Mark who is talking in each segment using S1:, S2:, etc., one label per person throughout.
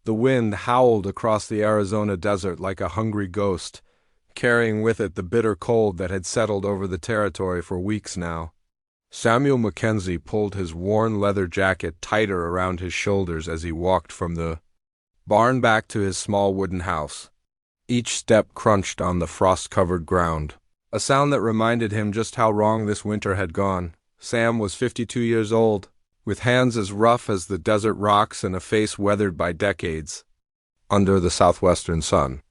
S1: The wind howled across the Arizona desert like a hungry ghost, carrying with it the bitter cold that had settled over the territory for weeks now. Samuel Mackenzie pulled his worn leather jacket tighter around his shoulders as he walked from the barn back to his small wooden house. Each step crunched on the frost-covered ground, a sound that reminded him just how wrong this winter had gone. Sam was 52 years old, with hands as rough as the desert rocks and a face weathered by decades under the southwestern sun.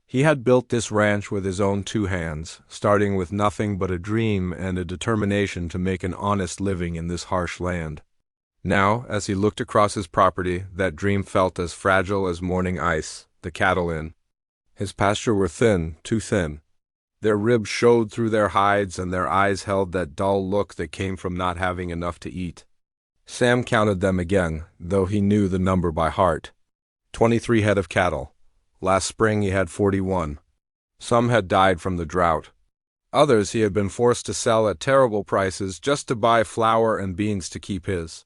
S1: He had built this ranch with his own two hands, starting with nothing but a dream and a determination to make an honest living in this harsh land. Now, as he looked across his property, that dream felt as fragile as morning ice, the cattle in his pasture were thin, too thin. Their ribs showed through their hides, and their eyes held that dull look that came from not having enough to eat. Sam counted them again, though he knew the number by heart. 23 head of cattle. Last spring he had 41. Some had died from the drought. Others he had been forced to sell at terrible prices just to buy flour and beans to keep his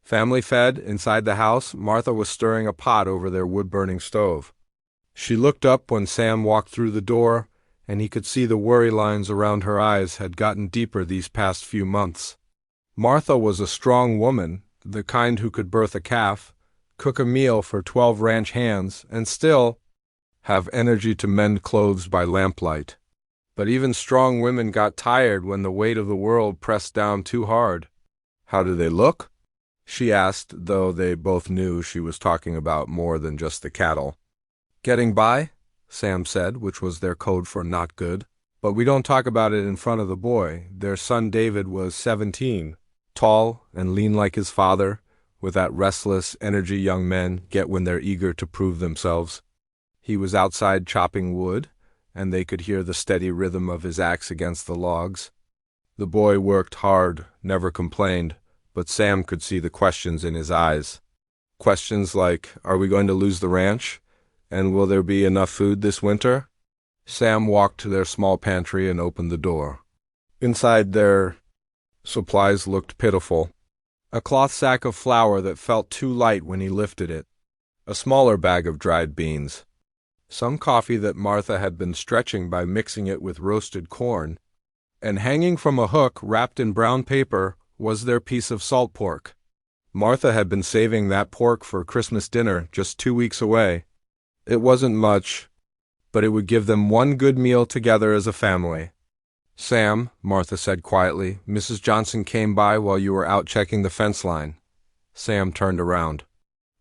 S1: family fed. Inside the house, Martha was stirring a pot over their wood-burning stove. She looked up when Sam walked through the door, and he could see the worry lines around her eyes had gotten deeper these past few months. Martha was a strong woman, the kind who could birth a calf, cook a meal for 12 ranch hands, and still have energy to mend clothes by lamplight. But even strong women got tired when the weight of the world pressed down too hard. "How do they look?" she asked, though they both knew she was talking about more than just the cattle. "Getting by," Sam said, which was their code for not good. "But we don't talk about it in front of the boy." Their son David was 17, tall and lean like his father, with that restless energy young men get when they're eager to prove themselves. He was outside chopping wood, and they could hear the steady rhythm of his axe against the logs. The boy worked hard, never complained, but Sam could see the questions in his eyes. Questions like, are we going to lose the ranch? And will there be enough food this winter? Sam walked to their small pantry and opened the door. Inside, their supplies looked pitiful. A cloth sack of flour that felt too light when he lifted it. A smaller bag of dried beans. Some coffee that Martha had been stretching by mixing it with roasted corn. And hanging from a hook wrapped in brown paper was their piece of salt pork. Martha had been saving that pork for Christmas dinner just 2 weeks away. It wasn't much, but it would give them one good meal together as a family. "Sam," Martha said quietly, "Mrs. Johnson came by while you were out checking the fence line." Sam turned around.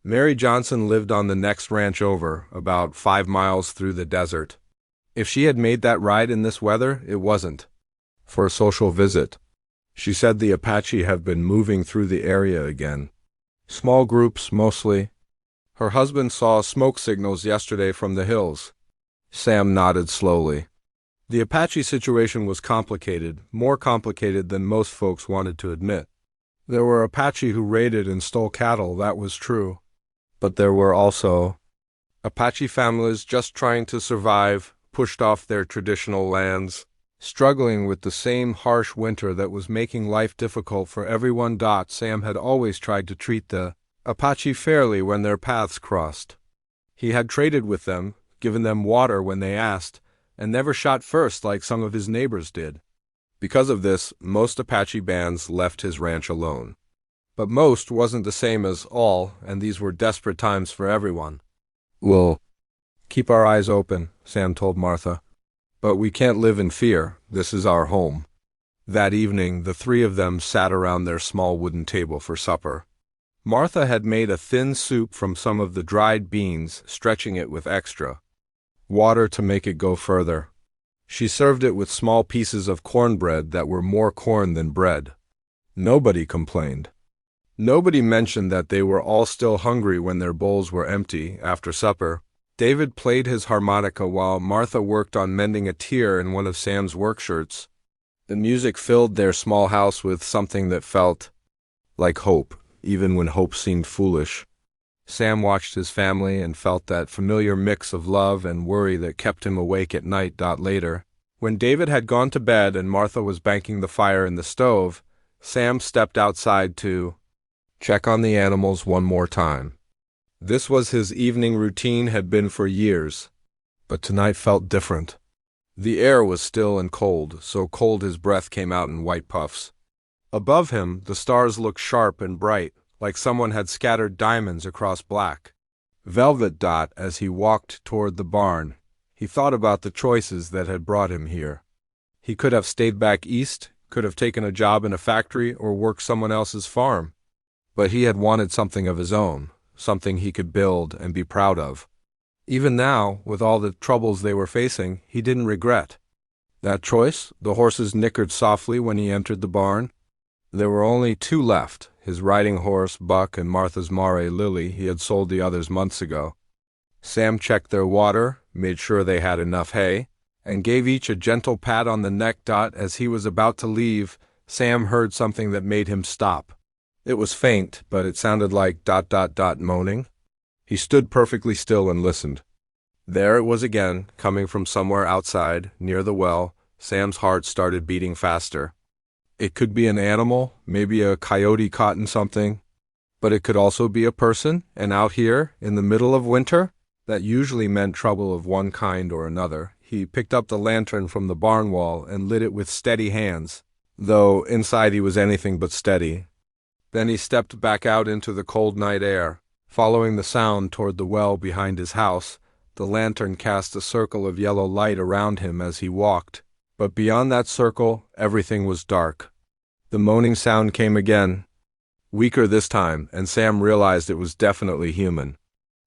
S1: Mary Johnson lived on the next ranch over, about 5 miles through the desert. If she had made that ride in this weather, it wasn't for a social visit. She said the Apache have been moving through the area again. Small groups, mostly. Her husband saw smoke signals yesterday from the hills. Sam nodded slowly. The Apache situation was complicated, more complicated than most folks wanted to admit. There were Apache who raided and stole cattle, that was true. But there were also Apache families just trying to survive, pushed off their traditional lands, struggling with the same harsh winter that was making life difficult for everyone. Sam had always tried to treat the Apache fairly when their paths crossed. He had traded with them, given them water when they asked, and never shot first like some of his neighbors did. Because of this, most Apache bands left his ranch alone. But most wasn't the same as all, and these were desperate times for everyone. "We'll keep our eyes open," Sam told Martha. "But we can't live in fear. This is our home." That evening, the three of them sat around their small wooden table for supper. Martha had made a thin soup from some of the dried beans, stretching it with extra water to make it go further. She served it with small pieces of cornbread that were more corn than bread. Nobody complained. Nobody mentioned that they were all still hungry when their bowls were empty after supper. David played his harmonica while Martha worked on mending a tear in one of Sam's work shirts. The music filled their small house with something that felt like hope, even when hope seemed foolish. Sam watched his family and felt that familiar mix of love and worry that kept him awake at night. Later, when David had gone to bed and Martha was banking the fire in the stove, Sam stepped outside to check on the animals one more time. This was his evening routine, had been for years, but tonight felt different. The air was still and cold, so cold his breath came out in white puffs. Above him, the stars looked sharp and bright, like someone had scattered diamonds across black. Velvet dot. As he walked toward the barn, he thought about the choices that had brought him here. He could have stayed back east, could have taken a job in a factory or worked someone else's farm. But he had wanted something of his own, something he could build and be proud of. Even now, with all the troubles they were facing, he didn't regret that choice. The horses nickered softly when he entered the barn. There were only two left, his riding horse, Buck, and Martha's mare, Lily. He had sold the others months ago. Sam checked their water, made sure they had enough hay, and gave each a gentle pat on the neck. As he was about to leave, Sam heard something that made him stop. It was faint, but it sounded like ... moaning. He stood perfectly still and listened. There it was again, coming from somewhere outside, near the well. Sam's heart started beating faster. It could be an animal, maybe a coyote caught in something, but it could also be a person, and out here, in the middle of winter, that usually meant trouble of one kind or another. He picked up the lantern from the barn wall and lit it with steady hands, though inside he was anything but steady. Then he stepped back out into the cold night air, following the sound toward the well behind his house. The lantern cast a circle of yellow light around him as he walked, but beyond that circle, everything was dark. The moaning sound came again, weaker this time, and Sam realized it was definitely human.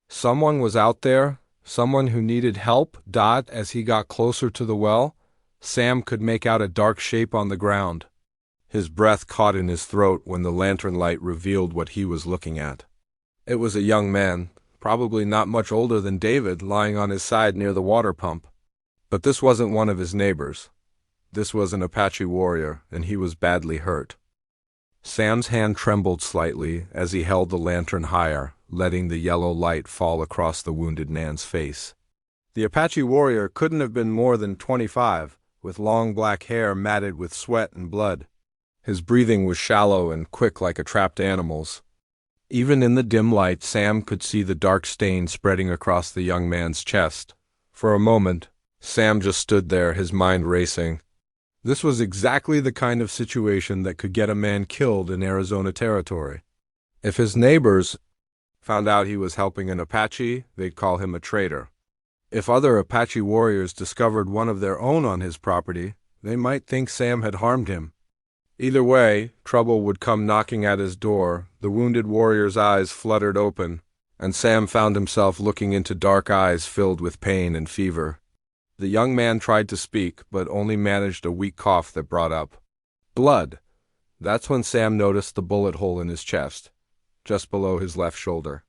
S1: Someone was out there, someone who needed help. As he got closer to the well, Sam could make out a dark shape on the ground. His breath caught in his throat when the lantern light revealed what he was looking at. It was a young man, probably not much older than David, lying on his side near the water pump. But this wasn't one of his neighbors. This was an Apache warrior, and he was badly hurt. Sam's hand trembled slightly as he held the lantern higher, letting the yellow light fall across the wounded man's face. The Apache warrior couldn't have been more than 25, with long black hair matted with sweat and blood. His breathing was shallow and quick like a trapped animal's. Even in the dim light, Sam could see the dark stain spreading across the young man's chest. For a moment, Sam just stood there, his mind racing. This was exactly the kind of situation that could get a man killed in Arizona territory. If his neighbors found out he was helping an Apache, they'd call him a traitor. If other Apache warriors discovered one of their own on his property, they might think Sam had harmed him. Either way, trouble would come knocking at his door. The wounded warrior's eyes fluttered open, and Sam found himself looking into dark eyes filled with pain and fever. The young man tried to speak, but only managed a weak cough that brought up blood. That's when Sam noticed the bullet hole in his chest, just below his left shoulder.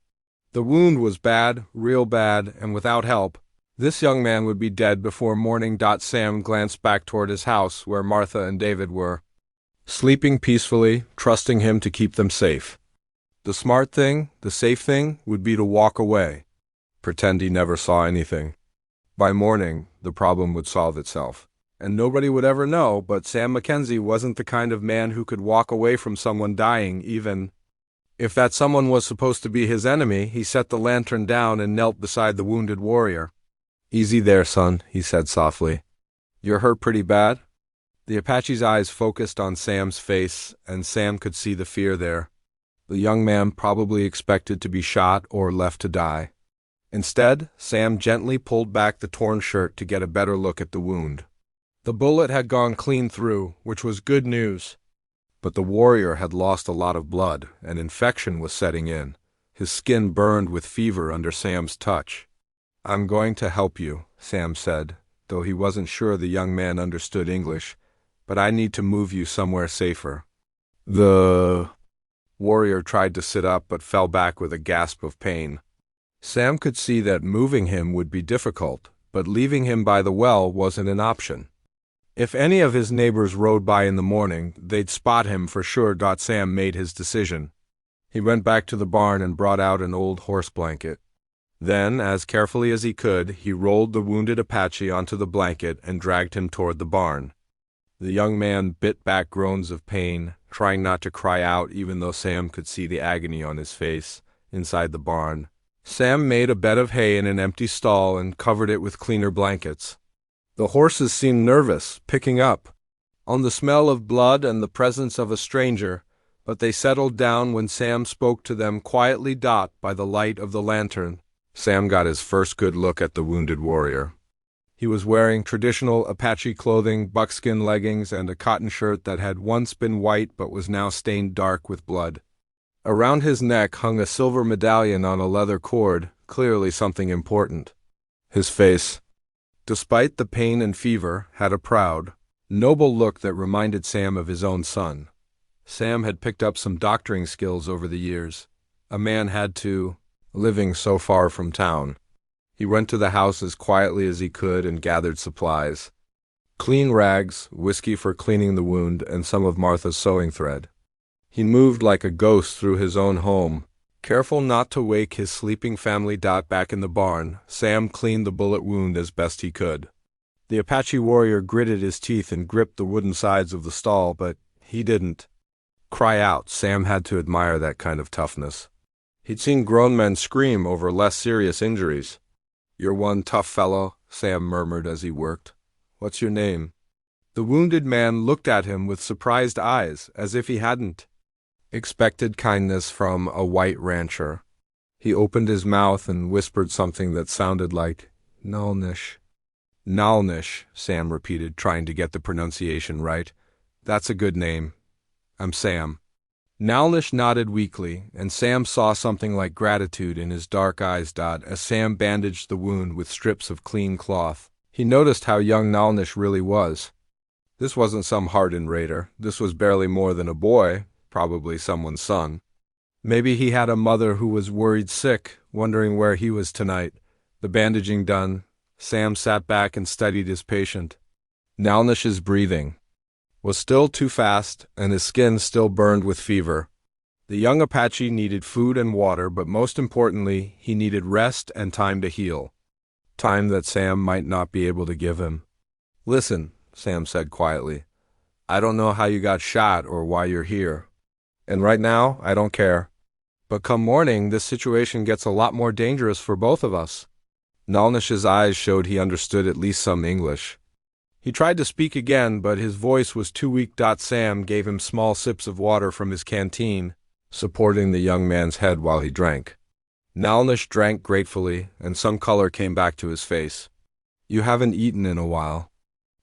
S1: The wound was bad, real bad, and without help, this young man would be dead before morning. Sam glanced back toward his house, where Martha and David were, sleeping peacefully, trusting him to keep them safe. The smart thing, the safe thing, would be to walk away, pretend he never saw anything. By morning, the problem would solve itself, and nobody would ever know. But Sam Mackenzie wasn't the kind of man who could walk away from someone dying, even if that someone was supposed to be his enemy. He set the lantern down and knelt beside the wounded warrior. "Easy there, son," he said softly. "You're hurt pretty bad?" The Apache's eyes focused on Sam's face, and Sam could see the fear there. The young man probably expected to be shot or left to die. Instead, Sam gently pulled back the torn shirt to get a better look at the wound. The bullet had gone clean through, which was good news. But the warrior had lost a lot of blood, and infection was setting in. His skin burned with fever under Sam's touch. "I'm going to help you," Sam said, though he wasn't sure the young man understood English. "But I need to move you somewhere safer." The warrior tried to sit up but fell back with a gasp of pain. Sam could see that moving him would be difficult, but leaving him by the well wasn't an option. If any of his neighbors rode by in the morning, they'd spot him for sure. Sam made his decision. He went back to the barn and brought out an old horse blanket. Then, as carefully as he could, he rolled the wounded Apache onto the blanket and dragged him toward the barn. The young man bit back groans of pain, trying not to cry out even though Sam could see the agony on his face inside the barn. Sam made a bed of hay in an empty stall and covered it with cleaner blankets. The horses seemed nervous, picking up on the smell of blood and the presence of a stranger, but they settled down when Sam spoke to them quietly. By the light of the lantern, Sam got his first good look at the wounded warrior. He was wearing traditional Apache clothing, buckskin leggings, and a cotton shirt that had once been white but was now stained dark with blood. Around his neck hung a silver medallion on a leather cord, clearly something important. His face, despite the pain and fever, had a proud, noble look that reminded Sam of his own son. Sam had picked up some doctoring skills over the years. A man had to, living so far from town. He went to the house as quietly as he could and gathered supplies. Clean rags, whiskey for cleaning the wound, and some of Martha's sewing thread. He moved like a ghost through his own home, careful not to wake his sleeping family. Back in the barn, Sam cleaned the bullet wound as best he could. The Apache warrior gritted his teeth and gripped the wooden sides of the stall, but he didn't cry out. Sam had to admire that kind of toughness. He'd seen grown men scream over less serious injuries. "You're one tough fellow," Sam murmured as he worked. "What's your name?" The wounded man looked at him with surprised eyes, as if he hadn't expected kindness from a white rancher. He opened his mouth and whispered something that sounded like Nalnish. Nalnish, Sam repeated, trying to get the pronunciation right. "That's a good name. I'm Sam." Nalnish nodded weakly, and Sam saw something like gratitude in his dark eyes. As Sam bandaged the wound with strips of clean cloth, he noticed how young Nalnish really was. This wasn't some hardened raider. This was barely more than a boy, probably someone's son. Maybe he had a mother who was worried sick, wondering where he was tonight. The bandaging done, Sam sat back and studied his patient. Nalnish's breathing was still too fast, and his skin still burned with fever. The young Apache needed food and water, but most importantly, he needed rest and time to heal. Time that Sam might not be able to give him. "Listen," Sam said quietly. "I don't know how you got shot or why you're here. And right now, I don't care. But come morning, this situation gets a lot more dangerous for both of us." Nalnish's eyes showed he understood at least some English. He tried to speak again, but his voice was too weak. Sam gave him small sips of water from his canteen, supporting the young man's head while he drank. Nalnish drank gratefully, and some color came back to his face. "You haven't eaten in a while."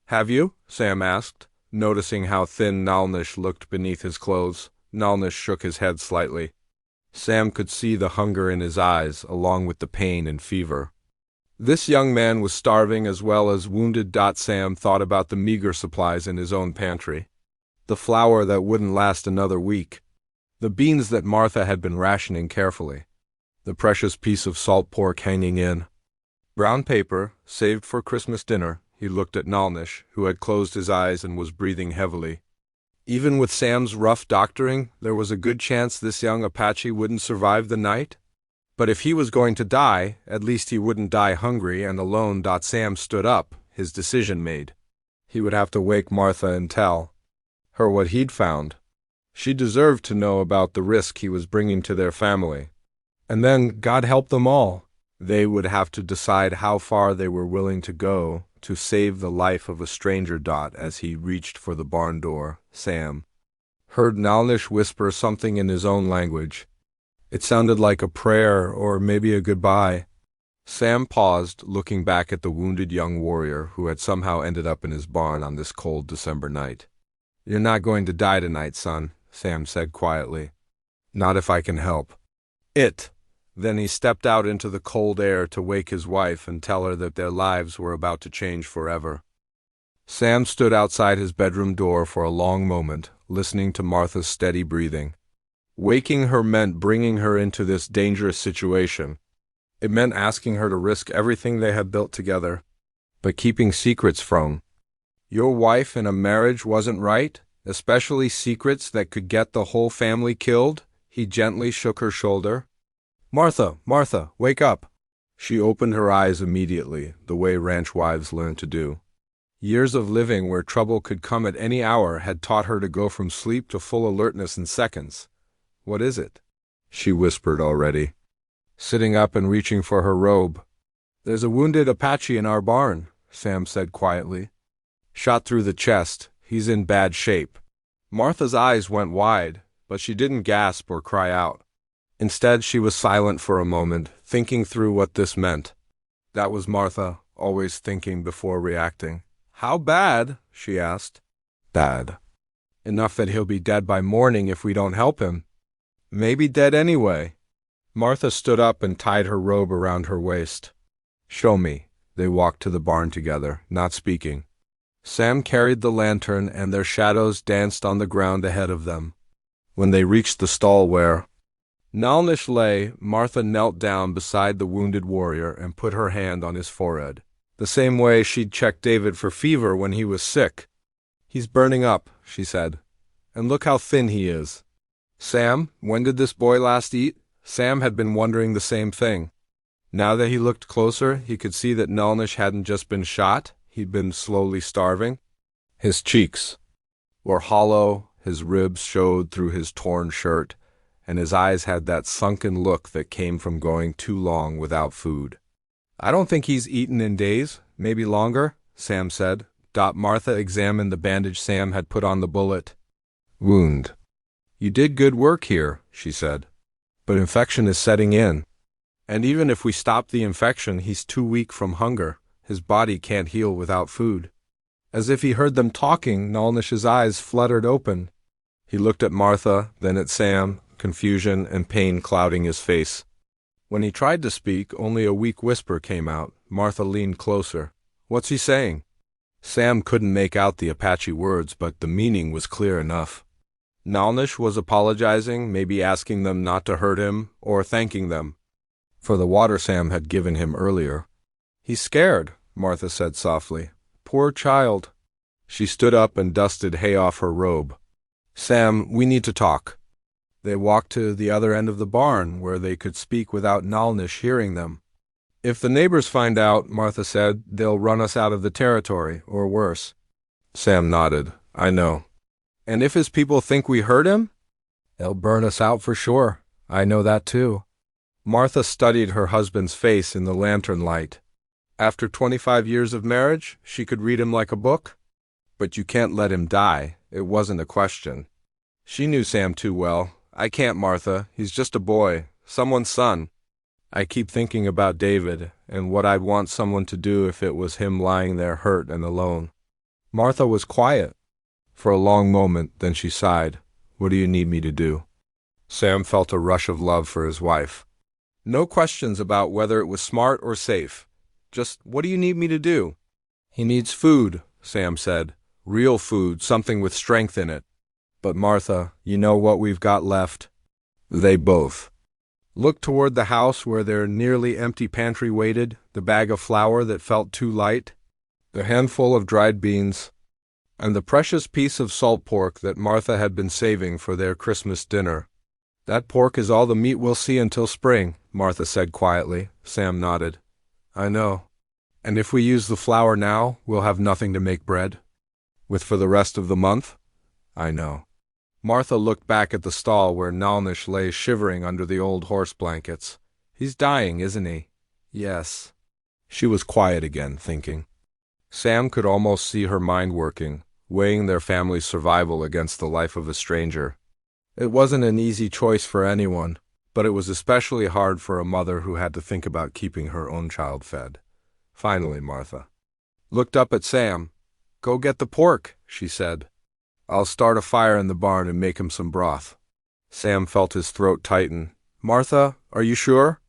S1: "Have you?" Sam asked, noticing how thin Nalnish looked beneath his clothes. Nalnish shook his head slightly. Sam could see the hunger in his eyes, along with the pain and fever. This young man was starving as well as wounded. Sam thought about the meager supplies in his own pantry. The flour that wouldn't last another week. The beans that Martha had been rationing carefully. The precious piece of salt pork hanging in brown paper, saved for Christmas dinner. He looked at Nalnish, who had closed his eyes and was breathing heavily. Even with Sam's rough doctoring, there was a good chance this young Apache wouldn't survive the night. But if he was going to die, at least he wouldn't die hungry and alone. Sam stood up, his decision made. He would have to wake Martha and tell her what he'd found. She deserved to know about the risk he was bringing to their family. And then, God help them all, they would have to decide how far they were willing to go to save the life of a stranger. As he reached for the barn door, Sam heard Nalnish whisper something in his own language. It sounded like a prayer or maybe a goodbye. Sam paused, looking back at the wounded young warrior who had somehow ended up in his barn on this cold December night. "You're not going to die tonight, son," Sam said quietly. "Not if I can help it." Then he stepped out into the cold air to wake his wife and tell her that their lives were about to change forever. Sam stood outside his bedroom door for a long moment, listening to Martha's steady breathing. Waking her meant bringing her into this dangerous situation. It meant asking her to risk everything they had built together, but keeping secrets from your wife in a marriage wasn't right, especially secrets that could get the whole family killed. He gently shook her shoulder. "Martha, Martha, wake up." She opened her eyes immediately, the way ranch wives learn to do. Years of living where trouble could come at any hour had taught her to go from sleep to full alertness in seconds. "What is it?" she whispered already. sitting up and reaching for her robe. "There's a wounded Apache in our barn," Sam said quietly. "Shot through the chest. He's in bad shape." Martha's eyes went wide, but she didn't gasp or cry out. Instead, she was silent for a moment, thinking through what this meant. That was Martha, always thinking before reacting. "How bad?" she asked. "Bad. Enough that he'll be dead by morning if we don't help him." "Maybe dead anyway." Martha stood up and tied her robe around her waist. "Show me." They walked to the barn together, not speaking. Sam carried the lantern, and their shadows danced on the ground ahead of them. When they reached the stall where Nalnish lay, Martha knelt down beside the wounded warrior and put her hand on his forehead, the same way she'd checked David for fever when he was sick. "He's burning up," she said. "And look how thin he is." "Sam, when did this boy last eat?" Sam had been wondering the same thing. Now that he looked closer, he could see that Nalnish hadn't just been shot. He'd been slowly starving. His cheeks were hollow, his ribs showed through his torn shirt, and his eyes had that sunken look that came from going too long without food. "I don't think he's eaten in days, maybe longer," Sam said. Martha examined the bandage Sam had put on the bullet wound. "You did good work here," she said. "But infection is setting in. And even if we stop the infection, he's too weak from hunger. His body can't heal without food." As if he heard them talking, Nalnish's eyes fluttered open. He looked at Martha, then at Sam, confusion and pain clouding his face. When he tried to speak, only a weak whisper came out. Martha leaned closer. "What's he saying?" Sam couldn't make out the Apache words, but the meaning was clear enough. Nalnish was apologizing, maybe asking them not to hurt him, or thanking them for the water Sam had given him earlier. "He's scared," Martha said softly. "Poor child." She stood up and dusted hay off her robe. "Sam, we need to talk." They walked to the other end of the barn, where they could speak without Nalnish hearing them. "If the neighbors find out," Martha said, "they'll run us out of the territory, or worse." Sam nodded. "I know." "And if his people think we hurt him?" "They'll burn us out for sure. I know that too." Martha studied her husband's face in the lantern light. After 25 years of marriage, she could read him like a book. "But you can't let him die." It wasn't a question. She knew Sam too well. "I can't, Martha. He's just a boy, someone's son. I keep thinking about David, and what I'd want someone to do if it was him lying there hurt and alone." Martha was quiet for a long moment, then she sighed. "What do you need me to do?" Sam felt a rush of love for his wife. No questions about whether it was smart or safe. Just, "What do you need me to do?" "He needs food," Sam said. "Real food, something with strength in it." "But Martha, you know what we've got left." They both looked toward the house where their nearly empty pantry waited, the bag of flour that felt too light, the handful of dried beans, and the precious piece of salt pork that Martha had been saving for their Christmas dinner. "That pork is all the meat we'll see until spring," Martha said quietly. Sam nodded. "I know. And if we use the flour now, we'll have nothing to make bread with for the rest of the month." "I know." Martha looked back at the stall where Nalnish lay shivering under the old horse blankets. "He's dying, isn't he?" "Yes." She was quiet again, thinking. Sam could almost see her mind working, weighing their family's survival against the life of a stranger. It wasn't an easy choice for anyone, but it was especially hard for a mother who had to think about keeping her own child fed. Finally, Martha looked up at Sam. "Go get the pork," she said. "I'll start a fire in the barn and make him some broth." Sam felt his throat tighten. "Martha, are you sure?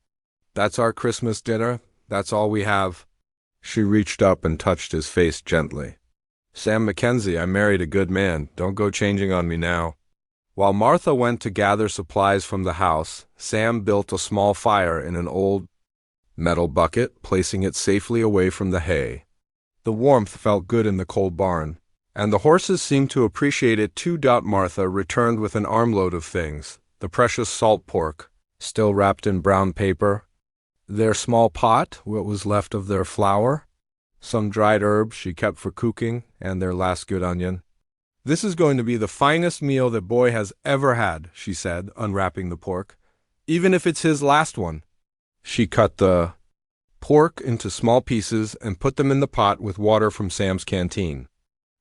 S1: That's our Christmas dinner. That's all we have." She reached up and touched his face gently. "Sam Mackenzie, I married a good man. Don't go changing on me now." While Martha went to gather supplies from the house, Sam built a small fire in an old metal bucket, placing it safely away from the hay. The warmth felt good in the cold barn, and the horses seemed to appreciate it too. Martha returned with an armload of things: the precious salt pork, still wrapped in brown paper, their small pot, what was left of their flour, some dried herbs she kept for cooking, and their last good onion. "This is going to be the finest meal that boy has ever had," she said, unwrapping the pork, "even if it's his last one." She cut the pork into small pieces and put them in the pot with water from Sam's canteen.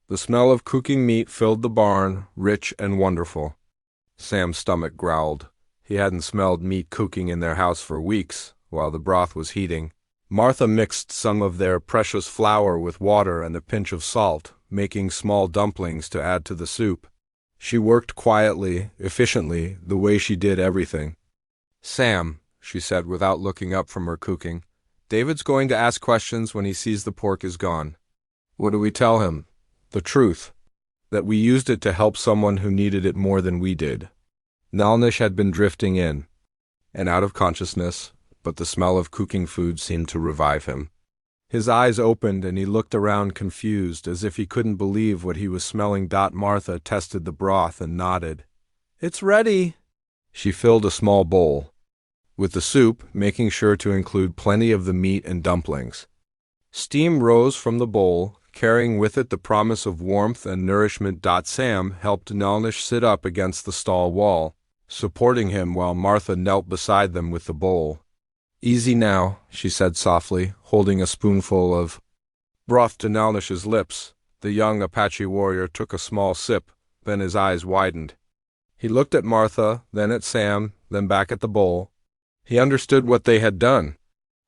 S1: The smell of cooking meat filled the barn, rich and wonderful. Sam's stomach growled. He hadn't smelled meat cooking in their house for weeks, while the broth was heating. Martha mixed some of their precious flour with water and a pinch of salt, making small dumplings to add to the soup. She worked quietly, efficiently, the way she did everything. "Sam," she said without looking up from her cooking, "David's going to ask questions when he sees the pork is gone." "What do we tell him?" "The truth. That we used it to help someone who needed it more than we did." Nalnish had been drifting in and out of consciousness, but the smell of cooking food seemed to revive him. His eyes opened and he looked around confused, as if he couldn't believe what he was smelling. Martha tested the broth and nodded. "It's ready." She filled a small bowl with the soup, making sure to include plenty of the meat and dumplings. Steam rose from the bowl, carrying with it the promise of warmth and nourishment. Sam helped Nalnish sit up against the stall wall, supporting him while Martha knelt beside them with the bowl. "Easy now," she said softly, holding a spoonful of broth to Nalnish's lips. The young Apache warrior took a small sip, then his eyes widened. He looked at Martha, then at Sam, then back at the bowl. He understood what they had done.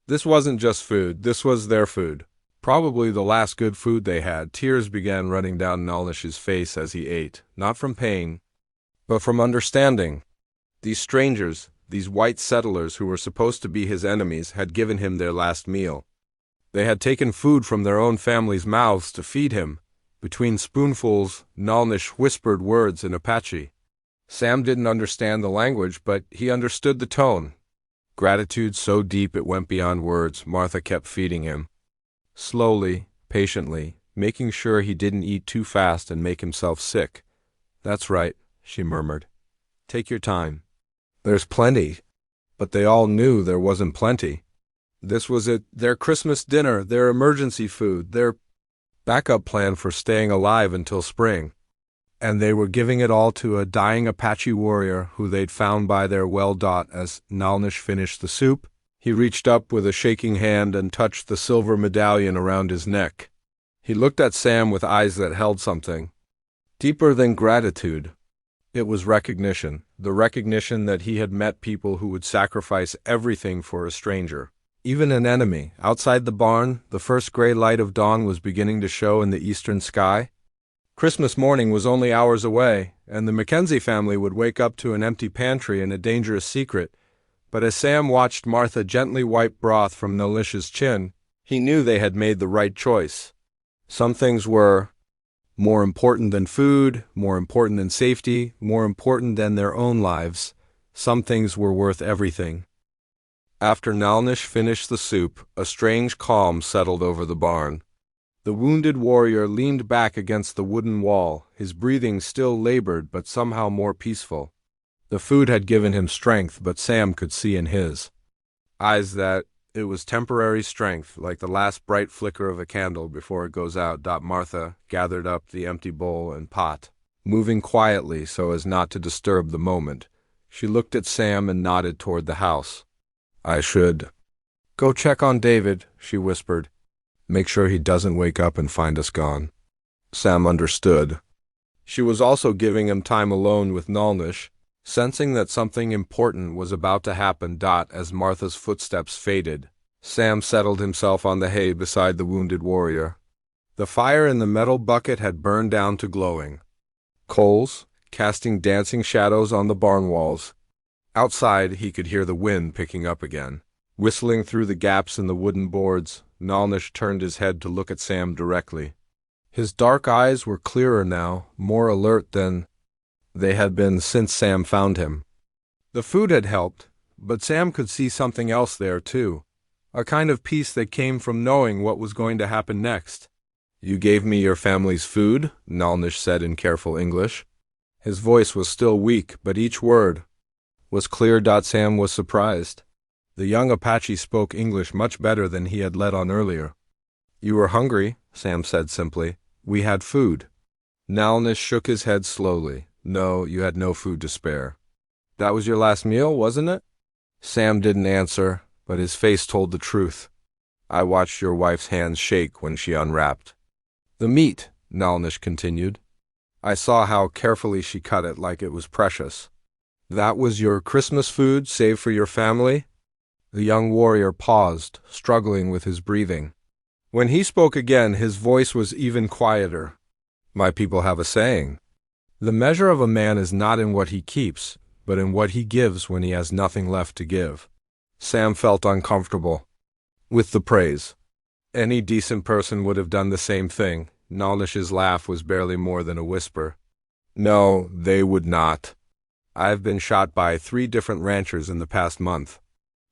S1: This wasn't just food, this was their food. Probably the last good food they had. Tears began running down Nalnish's face as he ate, not from pain, but from understanding. These strangers, these white settlers who were supposed to be his enemies, had given him their last meal. They had taken food from their own family's mouths to feed him. Between spoonfuls, Nalnish whispered words in Apache. Sam didn't understand the language, but he understood the tone. Gratitude so deep it went beyond words. Martha kept feeding him. Slowly, patiently, making sure he didn't eat too fast and make himself sick. "That's right," she murmured. "Take your time. There's plenty." But they all knew there wasn't plenty. This was it, their Christmas dinner, their emergency food, their backup plan for staying alive until spring. And they were giving it all to a dying Apache warrior who they'd found by their well. As Nalnish finished the soup, he reached up with a shaking hand and touched the silver medallion around his neck. He looked at Sam with eyes that held something deeper than gratitude. It was recognition, the recognition that he had met people who would sacrifice everything for a stranger, even an enemy. Outside the barn, the first gray light of dawn was beginning to show in the eastern sky. Christmas morning was only hours away, and the Mackenzie family would wake up to an empty pantry and a dangerous secret. But as Sam watched Martha gently wipe broth from Nalnish's chin, he knew they had made the right choice. Some things were more important than food, more important than safety, more important than their own lives. Some things were worth everything. After Nalnish finished the soup, a strange calm settled over the barn. The wounded warrior leaned back against the wooden wall, his breathing still labored but somehow more peaceful. The food had given him strength, but Sam could see in his eyes that it was temporary strength, like the last bright flicker of a candle before it goes out. Martha gathered up the empty bowl and pot, moving quietly so as not to disturb the moment. She looked at Sam and nodded toward the house. "I should go check on David," she whispered. "Make sure he doesn't wake up and find us gone." Sam understood. She was also giving him time alone with Nalnish, sensing that something important was about to happen. As Martha's footsteps faded, Sam settled himself on the hay beside the wounded warrior. The fire in the metal bucket had burned down to glowing coals, casting dancing shadows on the barn walls. Outside, he could hear the wind picking up again, whistling through the gaps in the wooden boards. Nalnish turned his head to look at Sam directly. His dark eyes were clearer now, more alert than they had been since Sam found him. The food had helped, but Sam could see something else there too, a kind of peace that came from knowing what was going to happen next. "You gave me your family's food," Nalnish said in careful English. His voice was still weak, but each word was clear. Sam was surprised. The young Apache spoke English much better than he had let on earlier. "You were hungry," Sam said simply. "We had food." Nalnish shook his head slowly. "No, you had no food to spare." "That was your last meal, wasn't it?" Sam didn't answer, but his face told the truth. I watched your wife's hands shake when she unwrapped the meat, Nalnish continued. I saw how carefully she cut it like it was precious. That was your Christmas food saved for your family? The young warrior paused, struggling with his breathing. When he spoke again, his voice was even quieter. My people have a saying. The measure of a man is not in what he keeps, but in what he gives when he has nothing left to give. Sam felt uncomfortable with the praise. Any decent person would have done the same thing. Nalnish's laugh was barely more than a whisper. No, they would not. I've been shot by 3 different ranchers in the past month.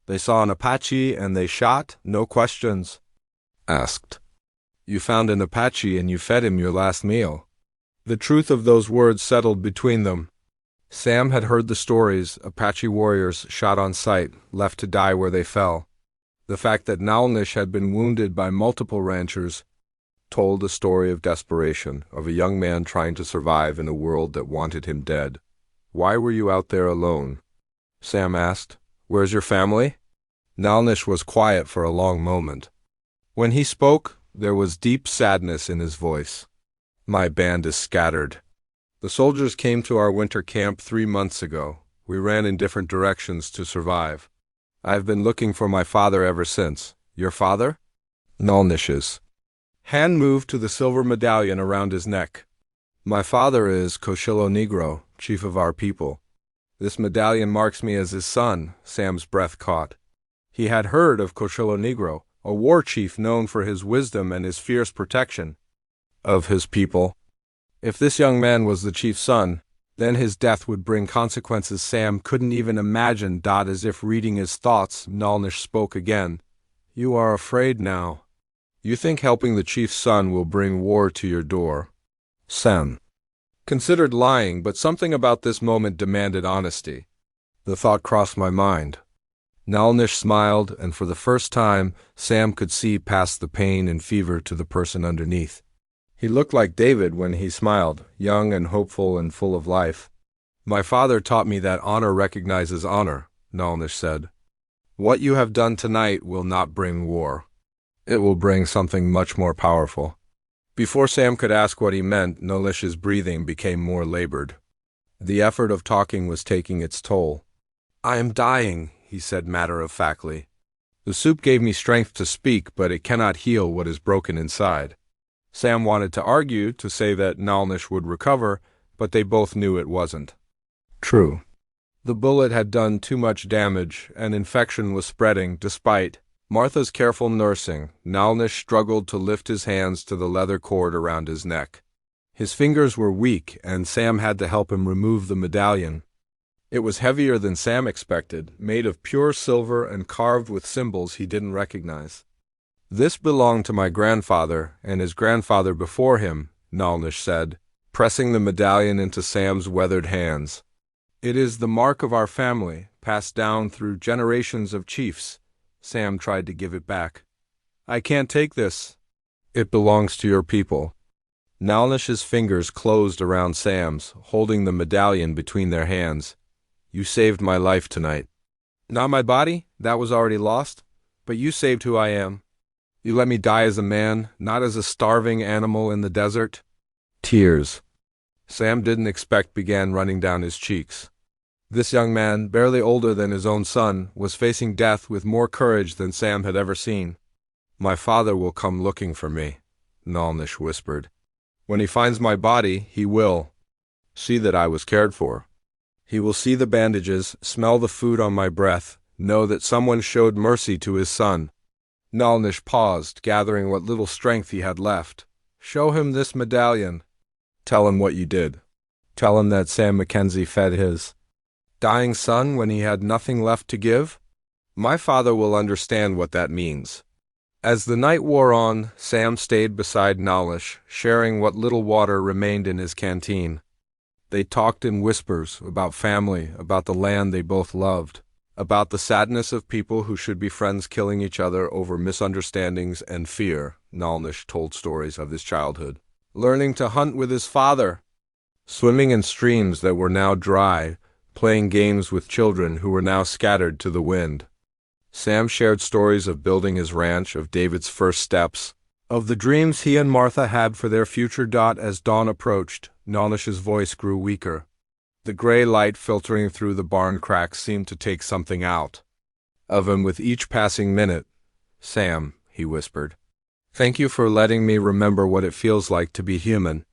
S1: They saw an Apache and they shot, no questions asked. You found an Apache and you fed him your last meal. The truth of those words settled between them. Sam had heard the stories, Apache warriors shot on sight, left to die where they fell. The fact that Nalnish had been wounded by multiple ranchers told a story of desperation, of a young man trying to survive in a world that wanted him dead. Why were you out there alone? Sam asked. Where's your family? Nalnish was quiet for a long moment. When he spoke, there was deep sadness in his voice. My band is scattered. The soldiers came to our winter camp 3 months ago. We ran in different directions to survive. I've been looking for my father ever since. Your father? Nalnish's hand moved to the silver medallion around his neck. My father is Cochilo Negro, chief of our people. This medallion marks me as his son. Sam's breath caught. He had heard of Cochilo Negro, a war chief known for his wisdom and his fierce protection of his people. If this young man was the chief's son, then his death would bring consequences Sam couldn't even imagine. As if reading his thoughts, Nalnish spoke again. You are afraid now. You think helping the chief's son will bring war to your door. Sam considered lying, but something about this moment demanded honesty. The thought crossed my mind. Nalnish smiled, and for the first time, Sam could see past the pain and fever to the person underneath. He looked like David when he smiled, young and hopeful and full of life. My father taught me that honor recognizes honor, Nalnish said. What you have done tonight will not bring war. It will bring something much more powerful. Before Sam could ask what he meant, Nalnish's breathing became more labored. The effort of talking was taking its toll. I am dying, he said matter-of-factly. The soup gave me strength to speak, but it cannot heal what is broken inside. Sam wanted to argue, to say that Nalnish would recover, but they both knew it wasn't true. The bullet had done too much damage, and infection was spreading. Despite Martha's careful nursing, Nalnish struggled to lift his hands to the leather cord around his neck. His fingers were weak, and Sam had to help him remove the medallion. It was heavier than Sam expected, made of pure silver and carved with symbols he didn't recognize. This belonged to my grandfather and his grandfather before him, Nalnish said, pressing the medallion into Sam's weathered hands. It is the mark of our family, passed down through generations of chiefs. Sam tried to give it back. I can't take this. It belongs to your people. Nalnish's fingers closed around Sam's, holding the medallion between their hands. You saved my life tonight. Not my body, that was already lost, but you saved who I am. You let me die as a man, not as a starving animal in the desert. Tears Sam didn't expect began running down his cheeks. This young man, barely older than his own son, was facing death with more courage than Sam had ever seen. My father will come looking for me, Nalnish whispered. When he finds my body, he will see that I was cared for. He will see the bandages, smell the food on my breath, know that someone showed mercy to his son. Nalnish paused, gathering what little strength he had left. Show him this medallion. Tell him what you did. Tell him that Sam Mackenzie fed his dying son when he had nothing left to give. My father will understand what that means. As the night wore on, Sam stayed beside Nalnish, sharing what little water remained in his canteen. They talked in whispers about family, about the land they both loved, about the sadness of people who should be friends killing each other over misunderstandings and fear. Nalnish told stories of his childhood, learning to hunt with his father, swimming in streams that were now dry, playing games with children who were now scattered to the wind. Sam shared stories of building his ranch, of David's first steps, of the dreams he and Martha had for their future. As dawn approached, Nalnish's voice grew weaker. The gray light filtering through the barn cracks seemed to take something out of him with each passing minute. "Sam," he whispered, "thank you for letting me remember what it feels like to be human."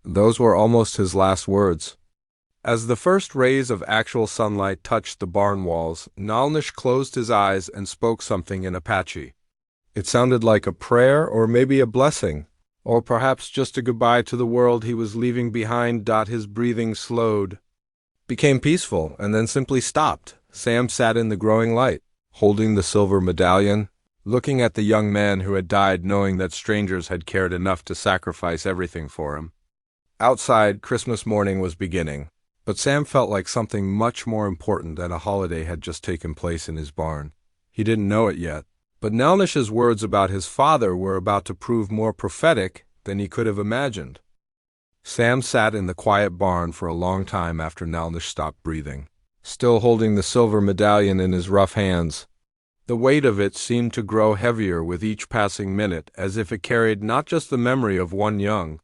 S1: Those were almost his last words. As the first rays of actual sunlight touched the barn walls, Nalnish closed his eyes and spoke something in Apache. It sounded like a prayer, or maybe a blessing, or perhaps just a goodbye to the world he was leaving behind. His breathing slowed, became peaceful, and then simply stopped. Sam sat in the growing light, holding the silver medallion, looking at the young man who had died, knowing that strangers had cared enough to sacrifice everything for him. Outside, Christmas morning was beginning, but Sam felt like something much more important than a holiday had just taken place in his barn. He didn't know it yet, but Nalnish's words about his father were about to prove more prophetic than he could have imagined. Sam sat in the quiet barn for a long time after Nalnish stopped breathing, still holding the silver medallion in his rough hands. The weight of it seemed to grow heavier with each passing minute, as if it carried not just the memory of one young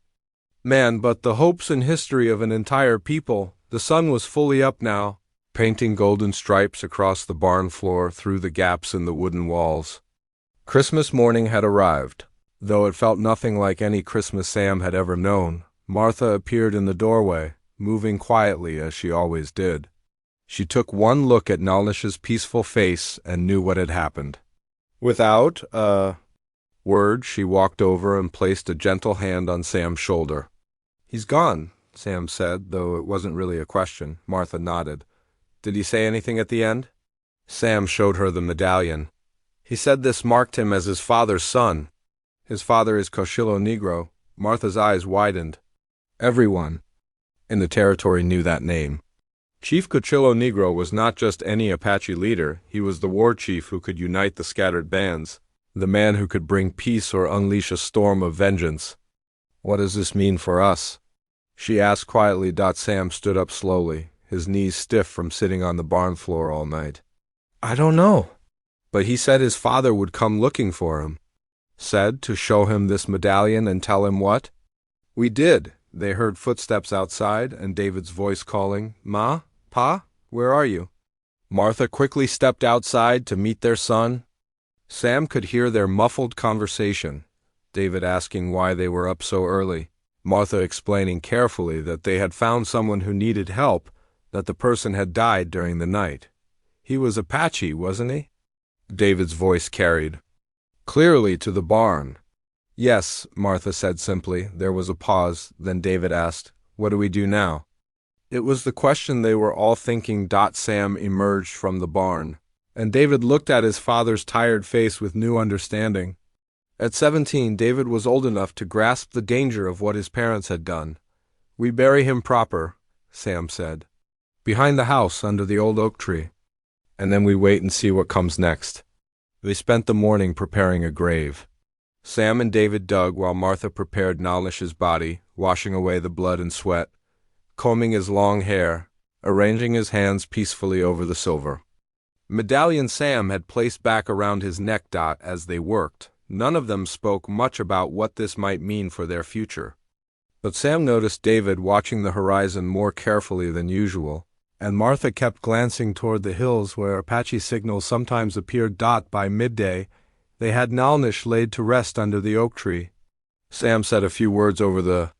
S1: man, but the hopes and history of an entire people. The sun was fully up now, painting golden stripes across the barn floor through the gaps in the wooden walls. Christmas morning had arrived, though it felt nothing like any Christmas Sam had ever known. Martha appeared in the doorway, moving quietly as she always did. She took one look at Nalnish's peaceful face and knew what had happened. Without a word, she walked over and placed a gentle hand on Sam's shoulder. "He's gone," Sam said, though it wasn't really a question. Martha nodded. "Did he say anything at the end?" Sam showed her the medallion. "He said this marked him as his father's son. His father is Cochilo Negro." Martha's eyes widened. Everyone in the territory knew that name. Chief Cochilo Negro was not just any Apache leader. He was the war chief who could unite the scattered bands, the man who could bring peace or unleash a storm of vengeance. "What does this mean for us?" she asked quietly. Sam stood up slowly, his knees stiff from sitting on the barn floor all night. "I don't know. But he said his father would come looking for him. Said to show him this medallion and tell him what?" "We did." They heard footsteps outside and David's voice calling, "Ma? Pa? Where are you?" Martha quickly stepped outside to meet their son. Sam could hear their muffled conversation, David asking why they were up so early, Martha explaining carefully that they had found someone who needed help, that the person had died during the night. "He was Apache, wasn't he?" David's voice carried clearly to the barn. "Yes," Martha said simply. There was a pause, then David asked, "What do we do now?" It was the question they were all thinking. Sam emerged from the barn, and David looked at his father's tired face with new understanding. At 17, David was old enough to grasp the danger of what his parents had done. "We bury him proper," Sam said, "behind the house under the old oak tree. And then we wait and see what comes next." They spent the morning preparing a grave. Sam and David dug while Martha prepared Nalnish's body, washing away the blood and sweat, combing his long hair, arranging his hands peacefully over the silver medallion Sam had placed back around his neck. As they worked, none of them spoke much about what this might mean for their future. But Sam noticed David watching the horizon more carefully than usual, and Martha kept glancing toward the hills where Apache signals sometimes appeared. By midday, they had Nalnish laid to rest under the oak tree. Sam said a few words over the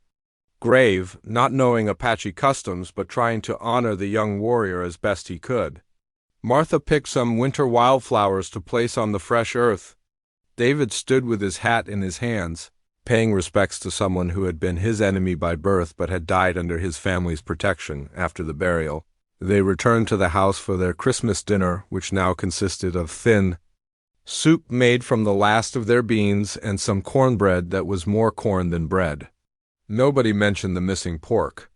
S1: grave, not knowing Apache customs but trying to honor the young warrior as best he could. Martha picked some winter wildflowers to place on the fresh earth. David stood with his hat in his hands, paying respects to someone who had been his enemy by birth but had died under his family's protection. After the burial, they returned to the house for their Christmas dinner, which now consisted of thin soup made from the last of their beans and some cornbread that was more corn than bread. Nobody mentioned the missing pork.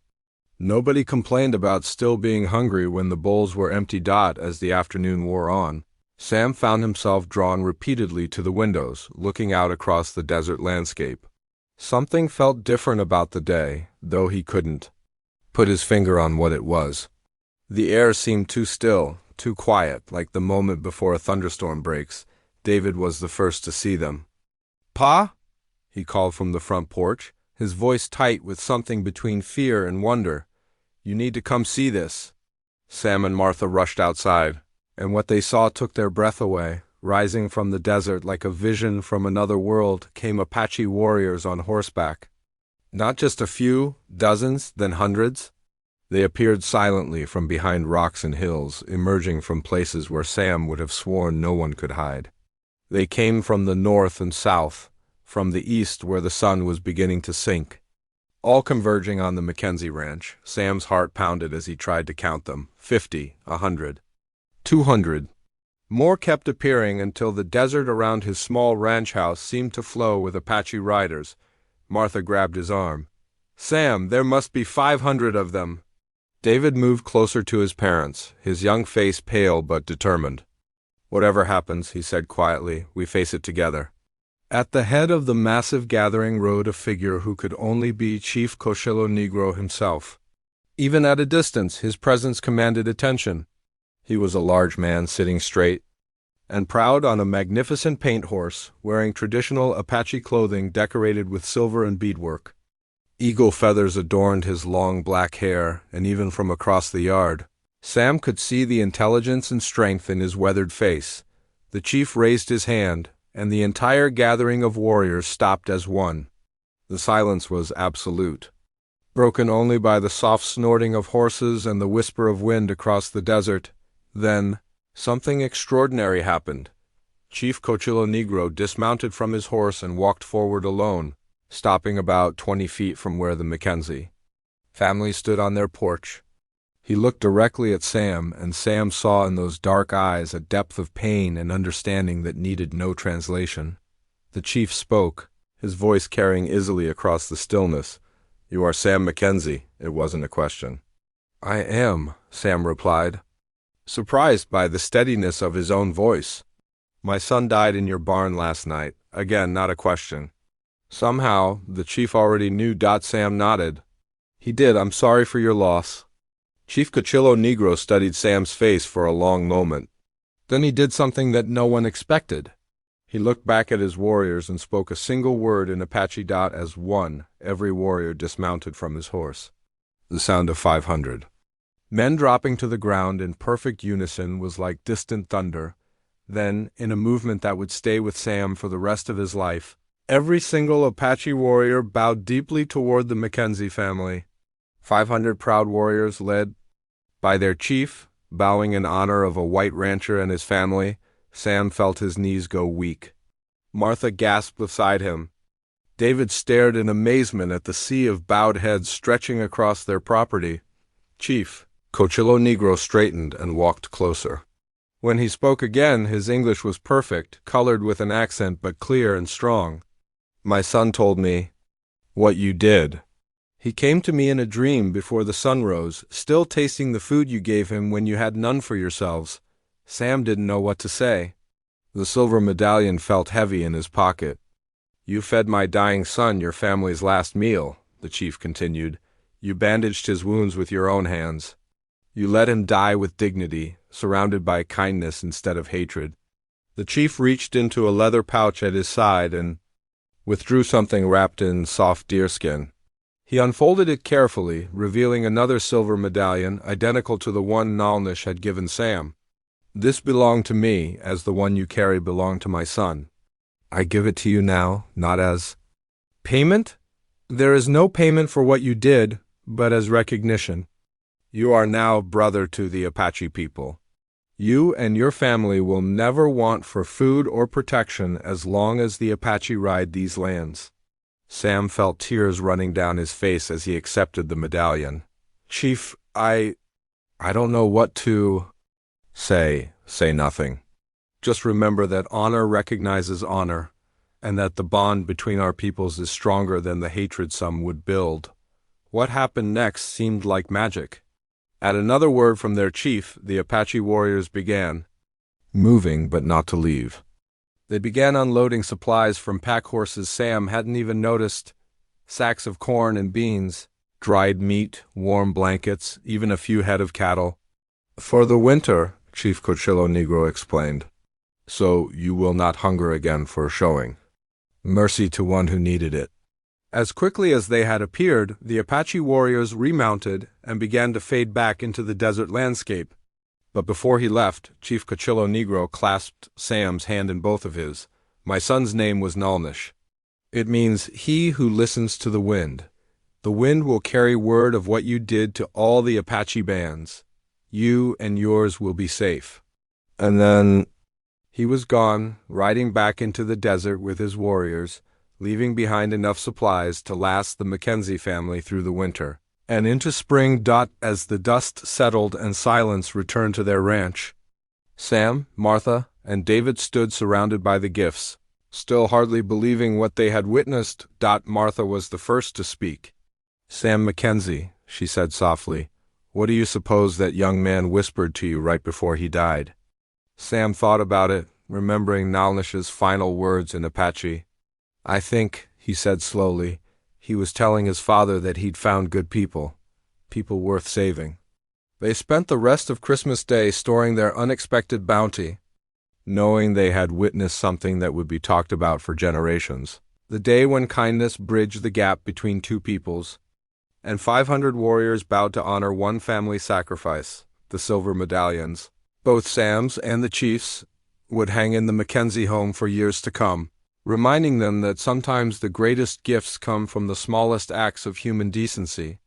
S1: Nobody complained about still being hungry when the bowls were empty. As the afternoon wore on, Sam found himself drawn repeatedly to the windows, looking out across the desert landscape. Something felt different about the day, though he couldn't put his finger on what it was. The air seemed too still, too quiet, like the moment before a thunderstorm breaks. David was the first to see them. "Pa?" he called from the front porch, his voice tight with something between fear and wonder. "You need to come see this." Sam and Martha rushed outside, and what they saw took their breath away. Rising from the desert like a vision from another world came Apache warriors on horseback. Not just a few, dozens, then hundreds. They appeared silently from behind rocks and hills, emerging from places where Sam would have sworn no one could hide. They came from the north and south, from the east where the sun was beginning to sink. All converging on the Mackenzie ranch. Sam's heart pounded as he tried to count them. 50, 100, 200. More kept appearing until the desert around his small ranch house seemed to flow with Apache riders. Martha grabbed his arm. "Sam, there must be 500 of them." David moved closer to his parents, his young face pale but determined. "Whatever happens," he said quietly, "we face it together." At the head of the massive gathering rode a figure who could only be Chief Cochilo Negro himself. Even at a distance, his presence commanded attention. He was a large man sitting straight and proud on a magnificent paint horse, wearing traditional Apache clothing decorated with silver and beadwork. Eagle feathers adorned his long black hair, and even from across the yard, Sam could see the intelligence and strength in his weathered face. The chief raised his hand, and the entire gathering of warriors stopped as one. The silence was absolute, broken only by the soft snorting of horses and the whisper of wind across the desert. Then, something extraordinary happened. Chief Cochilo Negro dismounted from his horse and walked forward alone, stopping about 20 feet from where the Mackenzie family stood on their porch. He looked directly at Sam, and Sam saw in those dark eyes a depth of pain and understanding that needed no translation. The chief spoke, his voice carrying easily across the stillness. "You are Sam Mackenzie." It wasn't a question. "I am," Sam replied, surprised by the steadiness of his own voice. "My son died in your barn last night." Again, not a question. Somehow, the chief already knew. Sam nodded. "He did. I'm sorry for your loss." Chief Cochilo Negro studied Sam's face for a long moment. Then he did something that no one expected. He looked back at his warriors and spoke a single word in Apache. As one, every warrior dismounted from his horse. The sound of 500 men dropping to the ground in perfect unison was like distant thunder. Then, in a movement that would stay with Sam for the rest of his life, every single Apache warrior bowed deeply toward the Mackenzie family. 500 proud warriors led by their chief, bowing in honor of a white rancher and his family. Sam felt his knees go weak. Martha gasped beside him. David stared in amazement at the sea of bowed heads stretching across their property. Chief Cochilo Negro straightened and walked closer. When he spoke again, his English was perfect, colored with an accent but clear and strong. "My son told me what you did. He came to me in a dream before the sun rose, still tasting the food you gave him when you had none for yourselves." Sam didn't know what to say. The silver medallion felt heavy in his pocket. "You fed my dying son your family's last meal," the chief continued. "You bandaged his wounds with your own hands. You let him die with dignity, surrounded by kindness instead of hatred." The chief reached into a leather pouch at his side and withdrew something wrapped in soft deerskin. He unfolded it carefully, revealing another silver medallion identical to the one Nalnish had given Sam. "This belonged to me, as the one you carry belonged to my son. I give it to you now, not as payment. There is no payment for what you did, but as recognition. You are now brother to the Apache people. You and your family will never want for food or protection as long as the Apache ride these lands." Sam felt tears running down his face as he accepted the medallion. "Chief, I don't know what to say." "Say nothing. Just remember that honor recognizes honor, and that the bond between our peoples is stronger than the hatred some would build." What happened next seemed like magic. At another word from their chief, the Apache warriors began moving but not to leave. They began unloading supplies from pack horses Sam hadn't even noticed: sacks of corn and beans, dried meat, warm blankets, even a few head of cattle. For the winter, Chief Cochillo Negro explained. So you will not hunger again for showing. Mercy to one who needed it. As quickly as they had appeared, the Apache warriors remounted and began to fade back into the desert landscape. But before he left, Chief Cochillo Negro clasped Sam's hand in both of his. My son's name was Nulnish. It means he who listens to the wind. The wind will carry word of what you did to all the Apache bands. You and yours will be safe. And then he was gone, riding back into the desert with his warriors, leaving behind enough supplies to last the Mackenzie family through the winter. And into spring. As the dust settled and silence returned to their ranch, Sam, Martha, and David stood surrounded by the gifts, still hardly believing what they had witnessed. Martha was the first to speak. Sam Mackenzie, she said softly, what do you suppose that young man whispered to you right before he died? Sam thought about it, remembering Nulnish's final words in Apache. I think, he said slowly, he was telling his father that he'd found good people worth saving. They spent the rest of Christmas Day storing their unexpected bounty, knowing they had witnessed something that would be talked about for generations. The day when kindness bridged the gap between two peoples, and 500 warriors bowed to honor one family sacrifice, the silver medallions. Both Sam's and the chief's would hang in the Mackenzie home for years to come, reminding them that sometimes the greatest gifts come from the smallest acts of human decency.